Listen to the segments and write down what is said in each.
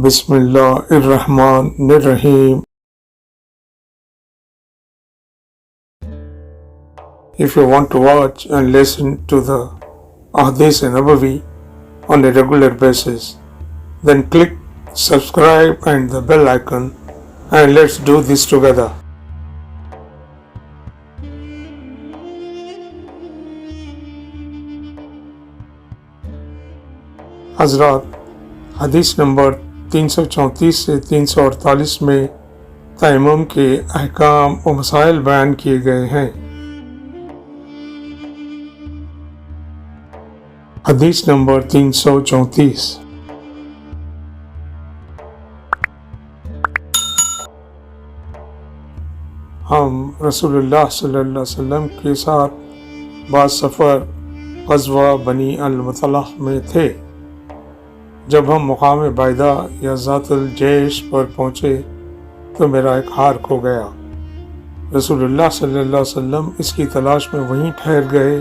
Bismillahirrahmanirrahim. If you want to watch and listen to the Ahadith Nabawi on a regular basis, then click subscribe and the bell icon, and let's do this together. حضرات، حدیث number 334 سے 348 میں تیمم کے احکام و مسائل بیان کیے گئے ہیں۔ حدیث نمبر 334۔ ہم رسول اللہ صلی اللہ علیہ وسلم کے ساتھ بعض سفر غزوہ بنی المطلح میں تھے۔ جب ہم مقام بائدہ یا ذات الجیش پر پہنچے تو میرا ایک ہار کھو گیا۔ رسول اللہ صلی اللہ علیہ وسلم اس کی تلاش میں وہیں ٹھہر گئے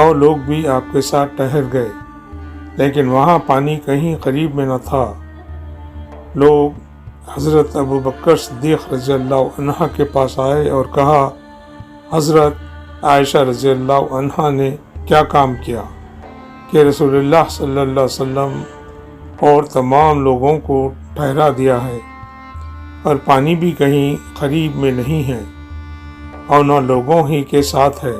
اور لوگ بھی آپ کے ساتھ ٹھہر گئے، لیکن وہاں پانی کہیں قریب میں نہ تھا۔ لوگ حضرت ابوبکر صدیق رضی اللہ عنہ کے پاس آئے اور کہا، حضرت عائشہ رضی اللہ عنہ نے کیا کام کیا کہ رسول اللہ صلی اللہ علیہ وسلم اور تمام لوگوں کو ٹھہرا دیا ہے، اور پانی بھی کہیں قریب میں نہیں ہے اور نہ لوگوں ہی کے ساتھ ہے۔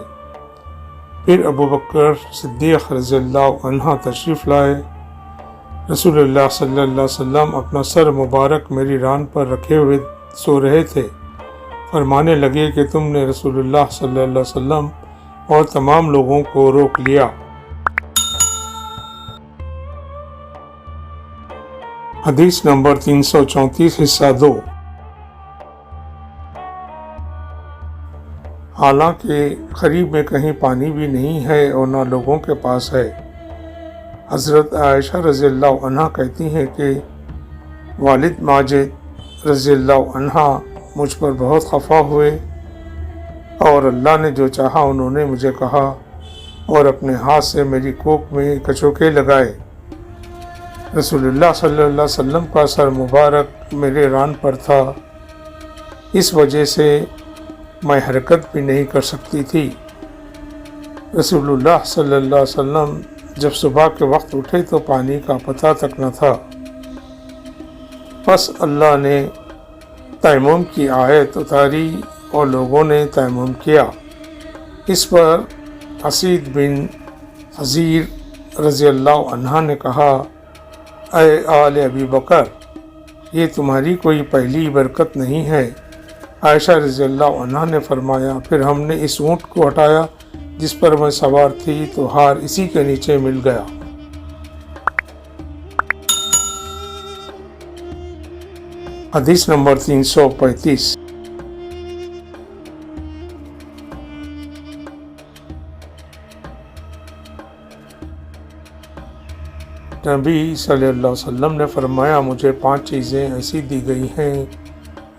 پھر ابوبکر صدیق رضی اللہ عنہ تشریف لائے۔ رسول اللہ صلی اللہ علیہ وسلم اپنا سر مبارک میری ران پر رکھے ہوئے سو رہے تھے۔ فرمانے لگے کہ تم نے رسول اللہ صلی اللہ علیہ وسلم اور تمام لوگوں کو روک لیا۔ حدیث نمبر 334 حصہ 2۔ حالانکہ قریب میں کہیں پانی بھی نہیں ہے اور نہ لوگوں کے پاس ہے۔ حضرت عائشہ رضی اللہ عنہ کہتی ہیں کہ والد ماجد رضی اللہ عنہ مجھ پر بہت خفا ہوئے، اور اللہ نے جو چاہا انہوں نے مجھے کہا اور اپنے ہاتھ سے میری کوکھ میں کچوکے لگائے۔ رسول اللہ صلی اللہ علیہ وسلم کا سر مبارک میرے ران پر تھا، اس وجہ سے میں حرکت بھی نہیں کر سکتی تھی۔ رسول اللہ صلی اللہ علیہ وسلم جب صبح کے وقت اٹھے تو پانی کا پتہ تک نہ تھا۔ پس اللہ نے تیمم کی آیت اتاری اور لوگوں نے تیمم کیا۔ اس پر اسید بن حضیر رضی اللہ عنہ نے کہا، اے آل ابی بکر، یہ تمہاری کوئی پہلی برکت نہیں ہے۔ عائشہ رضی اللہ عنہ نے فرمایا، پھر ہم نے اس اونٹ کو ہٹایا جس پر میں سوار تھی تو ہار اسی کے نیچے مل گیا۔ حدیث نمبر 335۔ نبی صلی اللہ علیہ وسلم نے فرمایا، مجھے 5 چیزیں ایسی دی گئی ہیں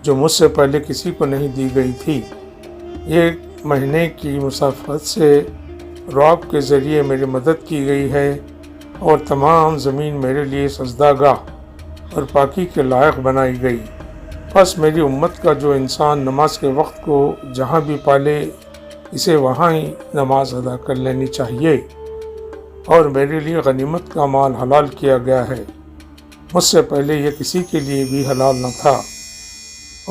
جو مجھ سے پہلے کسی کو نہیں دی گئی تھی۔ 1 مہینے کی مسافت سے رعب کے ذریعے میری مدد کی گئی ہے، اور تمام زمین میرے لیے سجدہ گاہ اور پاکی کے لائق بنائی گئی۔ بس میری امت کا جو انسان نماز کے وقت کو جہاں بھی پالے، اسے وہاں ہی نماز ادا کر لینی چاہیے، اور میرے لیے غنیمت کا مال حلال کیا گیا ہے۔ مجھ سے پہلے یہ کسی کے لیے بھی حلال نہ تھا،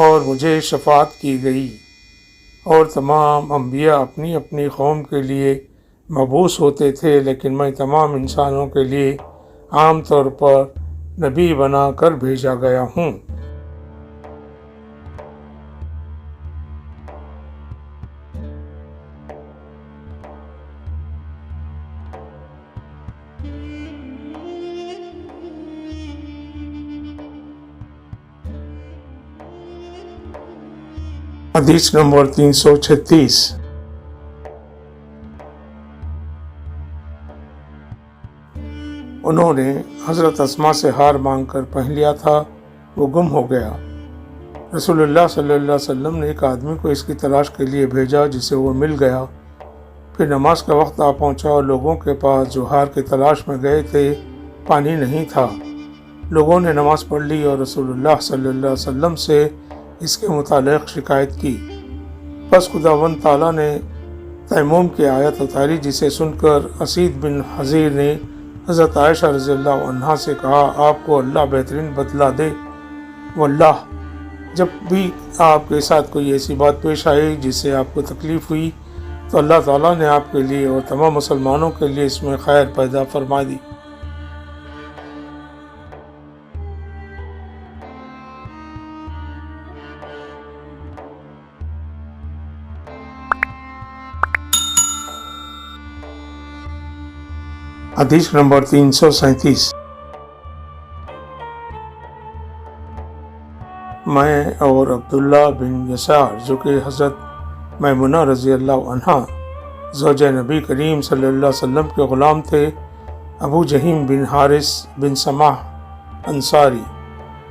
اور مجھے شفاعت کی گئی، اور تمام انبیاء اپنی اپنی قوم کے لیے مبعوث ہوتے تھے، لیکن میں تمام انسانوں کے لیے عام طور پر نبی بنا کر بھیجا گیا ہوں۔ حدیث نمبر 336۔ انہوں نے حضرت اسماء سے ہار مانگ کر پہن لیا تھا، وہ گم ہو گیا۔ رسول اللہ صلی اللہ علیہ وسلم نے ایک آدمی کو اس کی تلاش کے لیے بھیجا، جسے وہ مل گیا۔ پھر نماز کا وقت آ پہنچا اور لوگوں کے پاس جو ہار کی تلاش میں گئے تھے پانی نہیں تھا۔ لوگوں نے نماز پڑھ لی اور رسول اللہ صلی اللہ علیہ وسلم سے اس کے متعلق شکایت کی۔ پس خداوند تعالیٰ نے تیمم کی آیت اتاری، جسے سن کر اسید بن حضیر نے حضرت عائشہ رضی اللہ عنہا سے کہا، آپ کو اللہ بہترین بدلہ دے۔ واللہ جب بھی آپ کے ساتھ کوئی ایسی بات پیش آئی جس سے آپ کو تکلیف ہوئی تو اللہ تعالیٰ نے آپ کے لیے اور تمام مسلمانوں کے لیے اس میں خیر پیدا فرما دی۔ حدیث نمبر 337۔ میں اور عبداللہ بن یسار جو کہ حضرت میمونہ رضی اللہ عنہا زوجہ نبی کریم صلی اللہ علیہ وسلم کے غلام تھے، ابو جہیم بن حارث بن سماح انصاری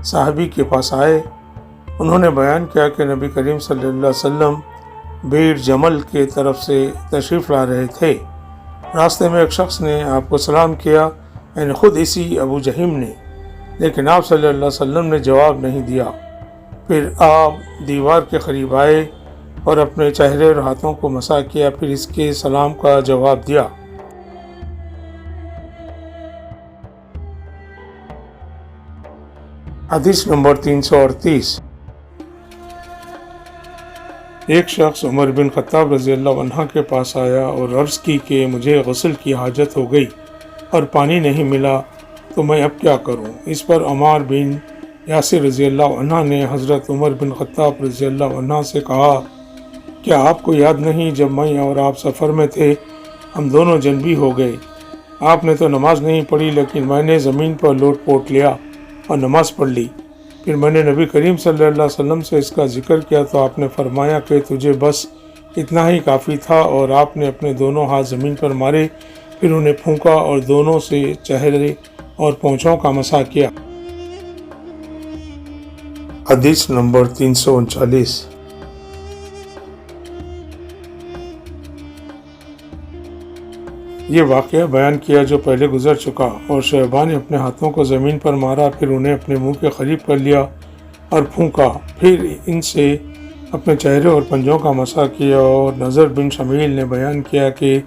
صحابی کے پاس آئے۔ انہوں نے بیان کیا کہ نبی کریم صلی اللہ علیہ وسلم بیر جمل کے طرف سے تشریف لا رہے تھے۔ راستے میں ایک شخص نے آپ کو سلام کیا، یعنی خود اسی ابو جہیم نے، لیکن آپ صلی اللہ علیہ وسلم نے جواب نہیں دیا۔ پھر آپ دیوار کے قریب آئے اور اپنے چہرے اور ہاتھوں کو مسح کیا، پھر اس کے سلام کا جواب دیا۔ حدیث نمبر 338۔ ایک شخص عمر بن خطاب رضی اللہ عنہ کے پاس آیا اور عرض کی کہ مجھے غسل کی حاجت ہو گئی اور پانی نہیں ملا تو میں اب کیا کروں؟ اس پر عمار بن یاسر رضی اللہ عنہ نے حضرت عمر بن خطاب رضی اللہ عنہ سے کہا، کیا آپ کو یاد نہیں جب میں اور آپ سفر میں تھے، ہم دونوں جنبی ہو گئے، آپ نے تو نماز نہیں پڑھی لیکن میں نے زمین پر لوٹ پوٹ لیا اور نماز پڑھ لی۔ پھر میں نے نبی کریم صلی اللہ علیہ وسلم سے اس کا ذکر کیا تو آپ نے فرمایا کہ تجھے بس اتنا ہی کافی تھا، اور آپ نے اپنے دونوں ہاتھ زمین پر مارے، پھر انہیں پھونکا اور دونوں سے چہرے اور پونچھوں کا مسح کیا۔ حدیث نمبر 339۔ یہ واقعہ بیان کیا جو پہلے گزر چکا، اور شعبہ نے اپنے ہاتھوں کو زمین پر مارا، پھر انہیں اپنے منہ کے قریب کر لیا اور پھونکا، پھر ان سے اپنے چہرے اور پنجوں کا مسح کیا۔ اور نظر بن شمیل نے بیان کیا کہ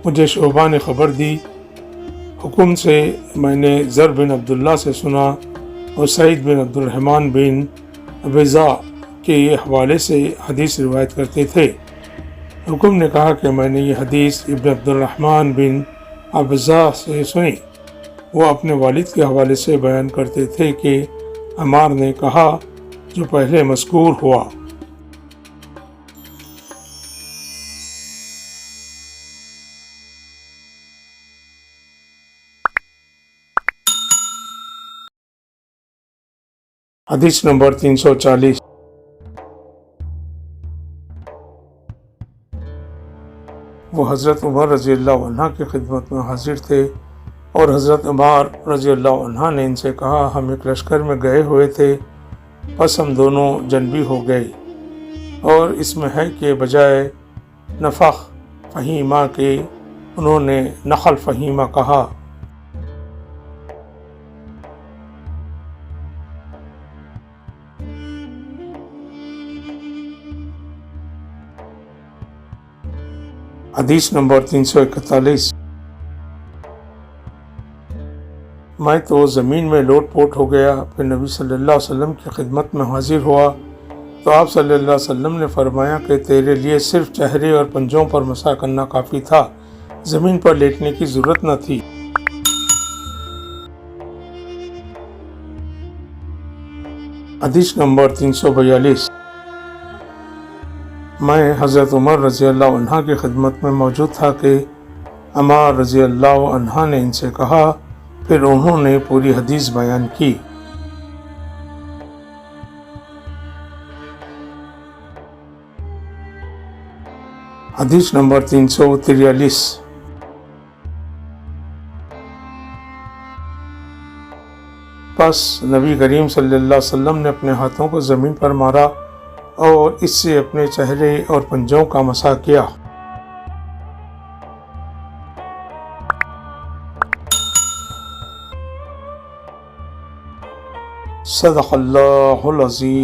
مجھے شعبہ نے خبر دی حکم سے، میں نے زر بن عبداللہ سے سنا اور سعید بن عبد الرحمن بن ابیضا کے حوالے سے حدیث روایت کرتے تھے۔ حکم نے کہا کہ میں نے یہ حدیث ابن عبد الرحمن بن ابیضا سے سنی۔ وہ اپنے والد کے حوالے سے بیان کرتے تھے کہ عمار نے کہا جو پہلے مذکور ہوا۔ حدیث نمبر 340۔ وہ حضرت عمر رضی اللہ عنہ کی خدمت میں حاضر تھے، اور حضرت عمر رضی اللہ عنہ نے ان سے کہا، ہم ایک لشکر میں گئے ہوئے تھے، پس ہم دونوں جنبی ہو گئے، اور اس میں ہے کہ بجائے نفخ فہیمہ کے انہوں نے نخل فہیمہ کہا۔ حدیث نمبر 341۔ میں تو زمین میں لوٹ پوٹ ہو گیا، پھر نبی صلی اللہ علیہ وسلم کی خدمت میں حاضر ہوا تو آپ صلی اللہ علیہ وسلم نے فرمایا کہ تیرے لیے صرف چہرے اور پنجوں پر مسح کرنا کافی تھا، زمین پر لیٹنے کی ضرورت نہ تھی۔ حدیث نمبر 342۔ میں حضرت عمر رضی اللہ عنہ کی خدمت میں موجود تھا کہ عمار رضی اللہ عنہ نے ان سے کہا، پھر انہوں نے پوری حدیث بیان کی۔ حدیث نمبر 343۔ پس نبی کریم صلی اللہ علیہ وسلم نے اپنے ہاتھوں کو زمین پر مارا اور اس سے اپنے چہرے اور پنجوں کا مسح کیا۔ صدق اللہ العظیم.